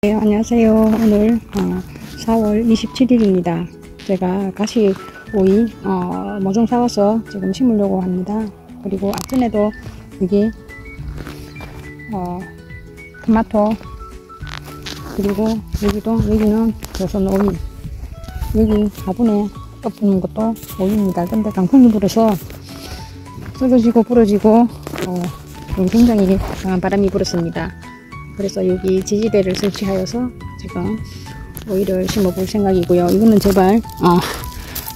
네, 안녕하세요. 오늘 4월 27일입니다. 제가 가시 오이 모종 사와서 지금 심으려고 합니다. 그리고 앞전에도 여기 토마토, 그리고 여기는 조선 오이, 여기 화분에 덮는 것도 오이입니다. 근데 강풍이 불어서 썩어지고 부러지고 굉장히 강한 바람이 불었습니다. 그래서 여기 지지대를 설치하여서 지금 오이를 심어 볼 생각이고요. 이거는 제발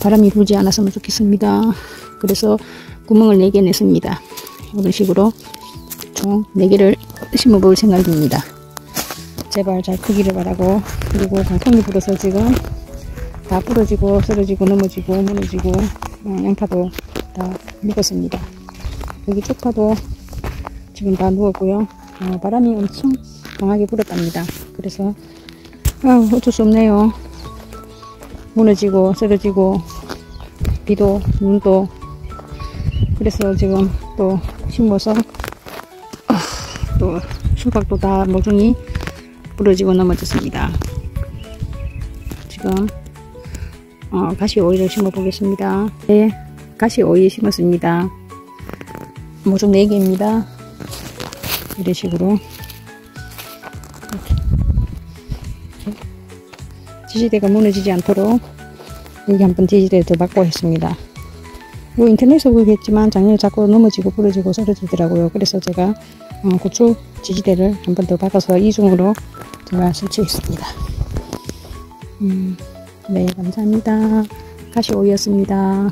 바람이 불지 않았으면 좋겠습니다. 그래서 구멍을 4개 냈습니다. 이런 식으로 총 4개를 심어 볼 생각입니다. 제발 잘 크기를 바라고. 그리고 강풍이 불어서 지금 다 부러지고 쓰러지고 넘어지고 무너지고 양파도 다 묵었습니다. 여기 쪽파도 지금 다 누웠고요. 바람이 엄청 강하게 불었답니다. 그래서 어쩔 수 없네요. 무너지고 쓰러지고 비도 눈도. 그래서 지금 또 심어서 또 수박도 다 모종이 부러지고 넘어졌습니다. 지금 가시 오이를 심어 보겠습니다. 네, 가시 오이 심었습니다. 모종 4개입니다. 이런 식으로 지지대가 무너지지 않도록 여기 한번 지지대를 더 받고 했습니다. 뭐 인터넷에서 보겠지만 작년에 자꾸 넘어지고 부러지고 쓰러지더라고요. 그래서 제가 고추 지지대를 한번 더 박아서 이중으로 제가 설치했습니다. 네, 감사합니다. 가시 오이였습니다.